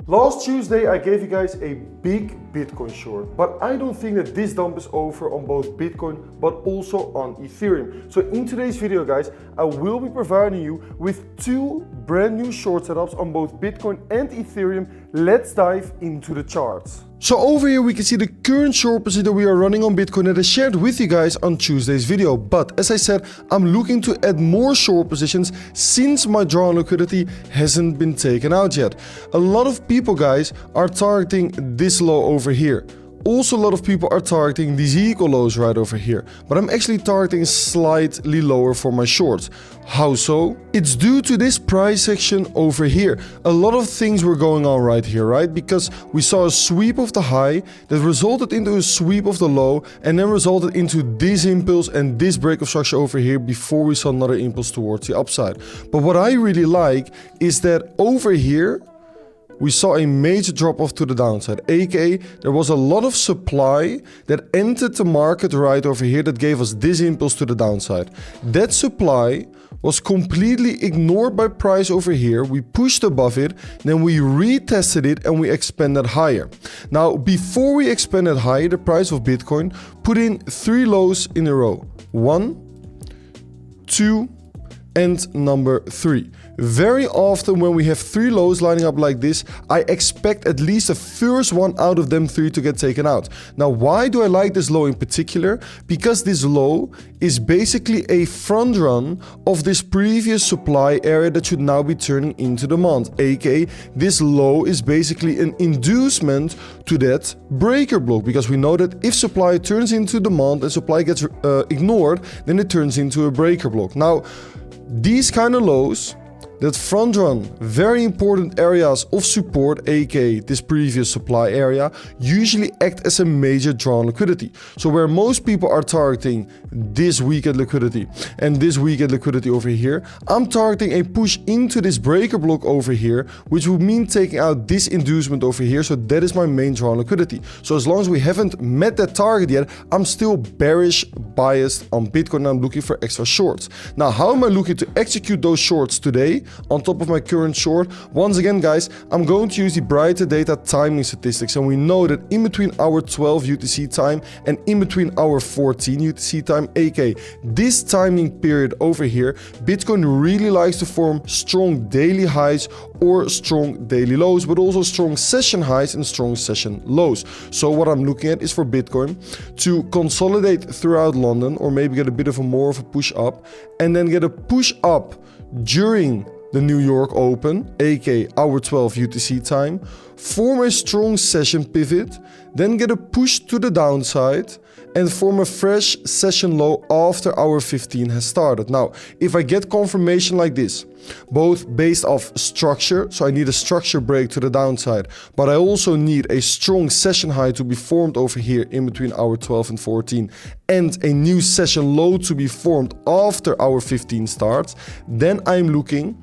Last Tuesday I gave you guys a big Bitcoin short, but I don't think that this dump is over on both Bitcoin but also on Ethereum. So in today's video guys, I will be providing you with two brand new short setups on both Bitcoin and Ethereum. Let's dive into the charts. So over here we can see the current short position that we are running on Bitcoin that I shared with you guys on Tuesday's video. But as I said, I'm looking to add more short positions since my draw on liquidity hasn't been taken out yet. A lot of people guys are targeting this low over here. Also, a lot of people are targeting these equal lows right over here, but I'm actually targeting slightly lower for my shorts. How so? It's due to this price action over here. A lot of things were going on right here, right? Because we saw a sweep of the high that resulted into a sweep of the low and then resulted into this impulse and this break of structure over here before we saw another impulse towards the upside. But what I really like is that over here, we saw a major drop off to the downside, aka there was a lot of supply that entered the market right over here that gave us this impulse to the downside. That supply was completely ignored by price over here. We pushed above it, then we retested it and we expanded higher. Now, before we expanded higher, the price of Bitcoin put in three lows in a row. 1, 2, and number 3. Very often when we have three lows lining up like this, I expect at least the first one out of them three to get taken out. Now, why do I like this low in particular? Because this low is basically a front run of this previous supply area that should now be turning into demand, aka this low is basically an inducement to that breaker block, because we know that if supply turns into demand and supply gets ignored, then it turns into a breaker block. Now, these kind of lows that front run very important areas of support, aka this previous supply area, usually act as a major draw on liquidity. So where most people are targeting this weekend liquidity and this weekend liquidity over here, I'm targeting a push into this breaker block over here, which would mean taking out this inducement over here. So that is my main draw on liquidity. So as long as we haven't met that target yet, I'm still bearish biased on Bitcoin and I'm looking for extra shorts. Now, how am I looking to execute those shorts today on top of my current short? Once again guys, I'm going to use the brighter data timing statistics, and we know that in between our 12 UTC time and in between our 14 UTC time, aka this timing period over here, Bitcoin really likes to form strong daily highs or strong daily lows, but also strong session highs and strong session lows. So what I'm looking at is for Bitcoin to consolidate throughout London, or maybe get a bit of a more of a push up, and then get a push up during the New York Open, aka our 12 UTC time, form a strong session pivot, then get a push to the downside and form a fresh session low after our 15 has started. Now, if I get confirmation like this, both based off structure, so I need a structure break to the downside, but I also need a strong session high to be formed over here in between our 12 and 14, and a new session low to be formed after our 15 starts, then I'm looking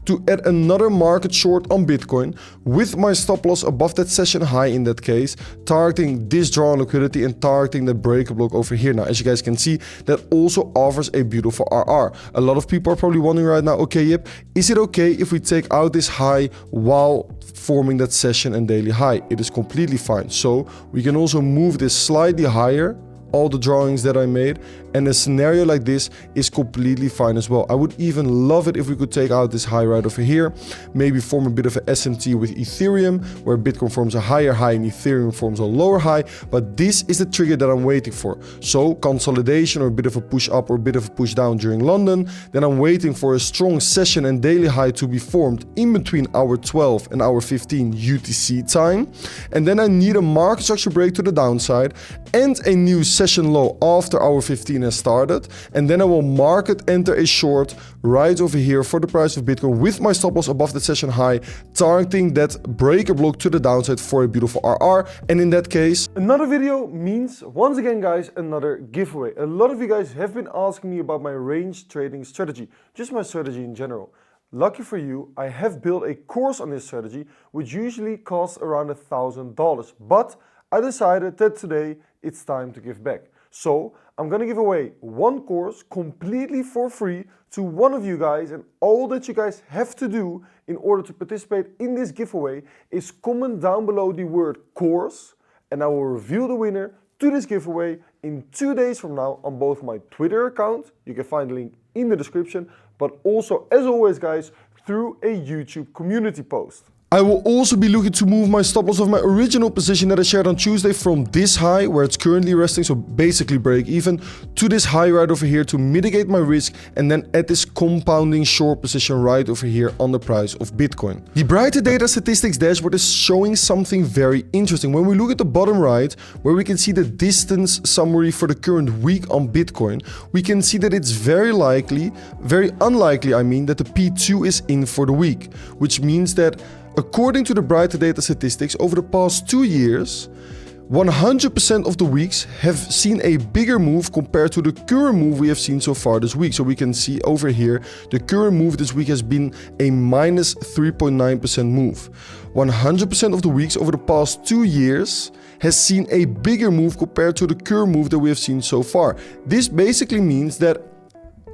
to add another market short on Bitcoin with my stop loss above that session high in that case, targeting this draw on liquidity and targeting the breaker block over here. Now, as you guys can see, that also offers a beautiful RR. A lot of people are probably wondering right now, okay, yep, is it okay if we take out this high while forming that session and daily high? It is completely fine. So we can also move this slightly higher, all the drawings that I made, and a scenario like this is completely fine as well. I would even love it if we could take out this high right over here, maybe form a bit of an SMT with Ethereum, where Bitcoin forms a higher high and Ethereum forms a lower high, but this is the trigger that I'm waiting for. So consolidation or a bit of a push up or a bit of a push down during London, then I'm waiting for a strong session and daily high to be formed in between our 12 and our 15 UTC time, and then I need a market structure break to the downside and a new session low after our 15 has started, and then I will market enter a short right over here for the price of Bitcoin with my stop loss above the session high, targeting that breaker block to the downside for a beautiful RR. And in that case, another video means, once again guys, another giveaway. A lot of you guys have been asking me about my range trading strategy, just my strategy in general. Lucky for you, I have built a course on this strategy, which usually costs around $1,000, but I decided that today it's time to give back. So I'm gonna give away one course completely for free to one of you guys, and all that you guys have to do in order to participate in this giveaway is comment down below the word course, and I will reveal the winner to this giveaway in 2 days from now on both my Twitter account, you can find the link in the description, but also, as always guys, through a YouTube community post. I will also be looking to move my stop loss of my original position that I shared on Tuesday from this high, where it's currently resting, so basically break even, to this high right over here to mitigate my risk, and then at this compounding short position right over here on the price of Bitcoin. The Brighter Data Statistics dashboard is showing something very interesting. When we look at the bottom right, where we can see the distance summary for the current week on Bitcoin, we can see that it's very unlikely, that the P2 is in for the week, which means that according to the Brighter Data Statistics, over the past 2 years, 100% of the weeks have seen a bigger move compared to the current move we have seen so far this week. So we can see over here, the current move this week has been a minus 3.9% move. 100% of the weeks over the past 2 years has seen a bigger move compared to the current move that we have seen so far. This basically means that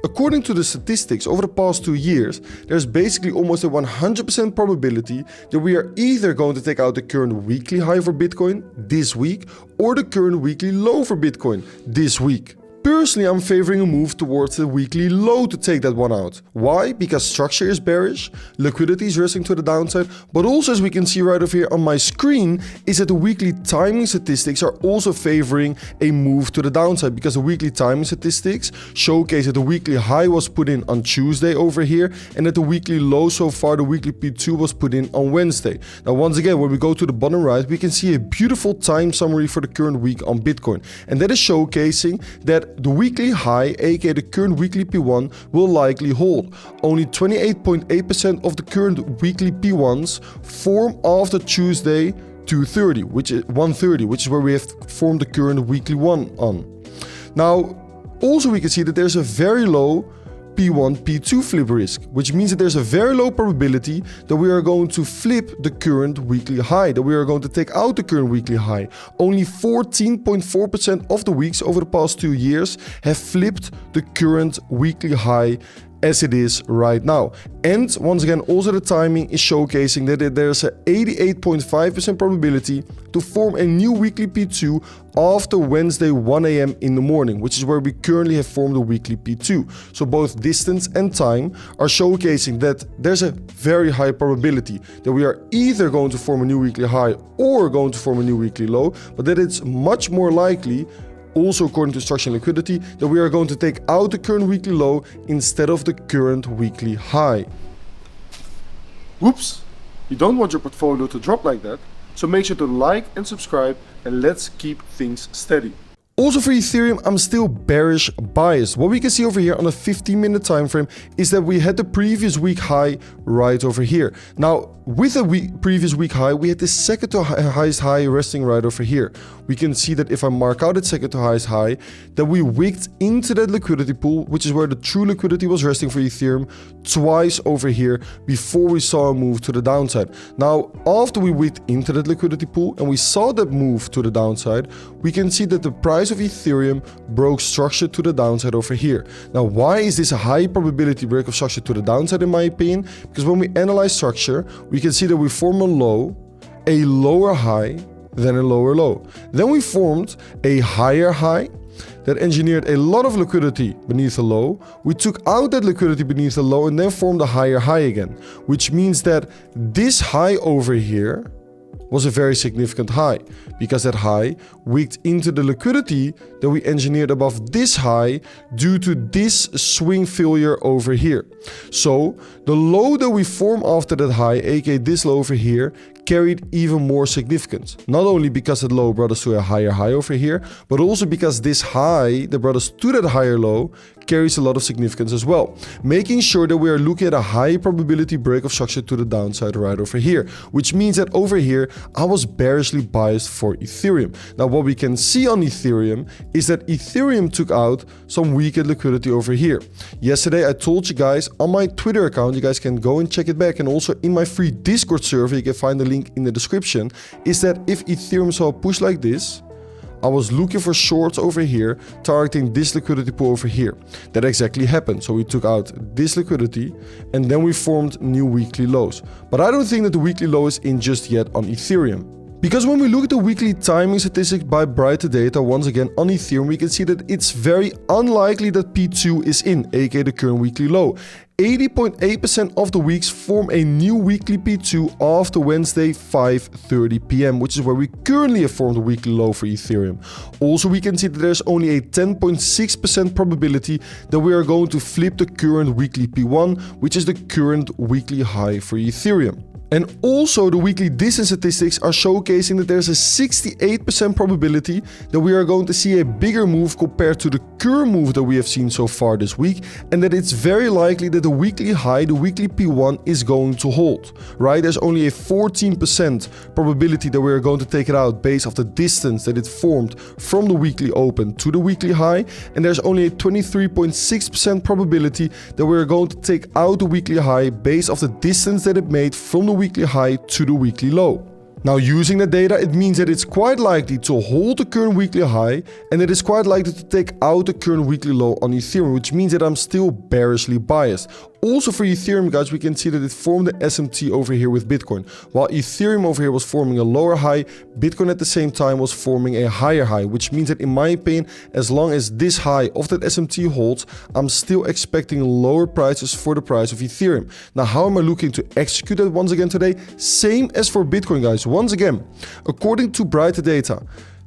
according to the statistics, over the past 2 years, there's basically almost a 100% probability that we are either going to take out the current weekly high for Bitcoin this week or the current weekly low for Bitcoin this week. Personally, I'm favoring a move towards the weekly low to take that one out. Why? Because structure is bearish, liquidity is resting to the downside, but also, as we can see right over here on my screen, is that the weekly timing statistics are also favoring a move to the downside, because the weekly timing statistics showcase that the weekly high was put in on Tuesday over here, and that the weekly low so far, the weekly P2, was put in on Wednesday. Now, once again, when we go to the bottom right, we can see a beautiful time summary for the current week on Bitcoin, and that is showcasing that the weekly high, aka the current weekly P1, will likely hold. Only 28.8% of the current weekly P1s form after Tuesday 130, which is where we have formed the current weekly one on. Now, also we can see that there's a very low P1, P2 flip risk, which means that there's a very low probability that we are going to flip the current weekly high, that we are going to take out the current weekly high. Only 14.4% of the weeks over the past 2 years have flipped the current weekly high as it is right now. And once again, also the timing is showcasing that there's an 88.5% probability to form a new weekly P2 after Wednesday 1 AM in the morning, which is where we currently have formed a weekly P2. So both distance and time are showcasing that there's a very high probability that we are either going to form a new weekly high or going to form a new weekly low, but that it's much more likely, also according to structure and liquidity, that we are going to take out the current weekly low instead of the current weekly high. Whoops, you don't want your portfolio to drop like that, so make sure to like and subscribe, and let's keep things steady. Also for Ethereum, I'm still bearish biased. What we can see over here on a 15-minute time frame is that we had the previous week high right over here. Now, with the previous week high, we had the second to highest high resting right over here. We can see that if I mark out that second to highest high, that we wicked into that liquidity pool, which is where the true liquidity was resting for Ethereum, twice over here before we saw a move to the downside. Now, after we wicked into that liquidity pool and we saw that move to the downside, we can see that the price of Ethereum broke structure to the downside over here. Now, why is this a high probability break of structure to the downside in my opinion? Because when we analyze structure, we can see that we form a low, a lower high, then a lower low. Then we formed a higher high that engineered a lot of liquidity beneath the low. We took out that liquidity beneath the low and then formed a higher high again, which means that this high over here was a very significant high, because that high wicked into the liquidity that we engineered above this high due to this swing failure over here. So the low that we form after that high, aka this low over here, carried even more significance. Not only because that low brought us to a higher high over here, but also because this high that brought us to that higher low carries a lot of significance as well, making sure that we are looking at a high probability break of structure to the downside right over here, which means that over here I was bearishly biased for Ethereum. Now what we can see on Ethereum is that Ethereum took out some weakened liquidity over here. Yesterday I told you guys on my Twitter account, you guys can go and check it back, and also in my free Discord server, you can find the link in the description, is that if Ethereum saw a push like this, I was looking for shorts over here, targeting this liquidity pool over here. That exactly happened. So we took out this liquidity and then we formed new weekly lows. But I don't think that the weekly low is in just yet on Ethereum. Because when we look at the weekly timing statistics by Brighter Data, once again on Ethereum, we can see that it's very unlikely that P2 is in, aka the current weekly low. 80.8% of the weeks form a new weekly P2 after Wednesday 5:30 p.m, which is where we currently have formed a weekly low for Ethereum. Also, we can see that there's only a 10.6% probability that we are going to flip the current weekly P1, which is the current weekly high for Ethereum. And also the weekly distance statistics are showcasing that there's a 68% probability that we are going to see a bigger move compared to the current move that we have seen so far this week, and that it's very likely that the weekly high, the weekly P1, is going to hold, right? There's only a 14% probability that we are going to take it out based off the distance that it formed from the weekly open to the weekly high, and there's only a 23.6% probability that we are going to take out the weekly high based off the distance that it made from the weekly high to the weekly low. Now, using the data, it means that it's quite likely to hold the current weekly high and it is quite likely to take out the current weekly low on Ethereum, which means that I'm still bearishly biased. Also for Ethereum, guys, we can see that it formed the SMT over here with Bitcoin. While Ethereum over here was forming a lower high, Bitcoin at the same time was forming a higher high, which means that in my opinion, as long as this high of that SMT holds, I'm still expecting lower prices for the price of Ethereum. Now, how am I looking to execute that once again today? Same as for Bitcoin, guys. Once again, according to Brighter Data,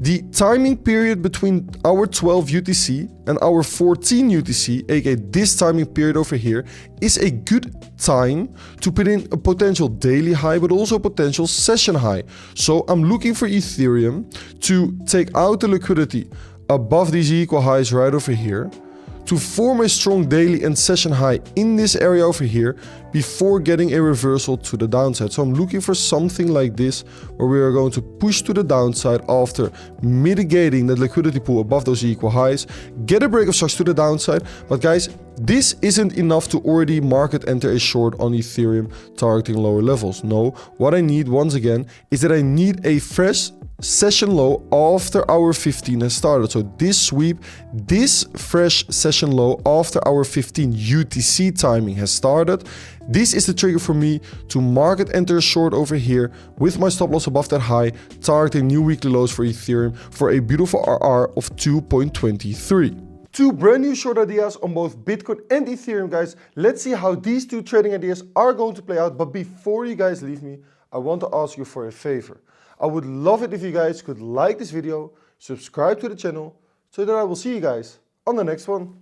the timing period between our 12 UTC and our 14 UTC, aka this timing period over here, is a good time to put in a potential daily high, but also a potential session high. So I'm looking for Ethereum to take out the liquidity above these equal highs right over here, to form a strong daily and session high in this area over here before getting a reversal to the downside. So I'm looking for something like this where we are going to push to the downside after mitigating the liquidity pool above those equal highs, get a break of stocks to the downside. But guys, this isn't enough to already market enter a short on Ethereum targeting lower levels. No, what I need once again is that I need a fresh session low after our 15 has started. So this sweep, this fresh session low after our 15 UTC timing has started, this is the trigger for me to market enter a short over here with my stop loss above that high, targeting new weekly lows for Ethereum for a beautiful RR of 2.23. Two brand new short ideas on both Bitcoin and Ethereum, guys. Let's see how these two trading ideas are going to play out. But before you guys leave me, I want to ask you for a favor. I would love it if you guys could like this video, subscribe to the channel, so that I will see you guys on the next one.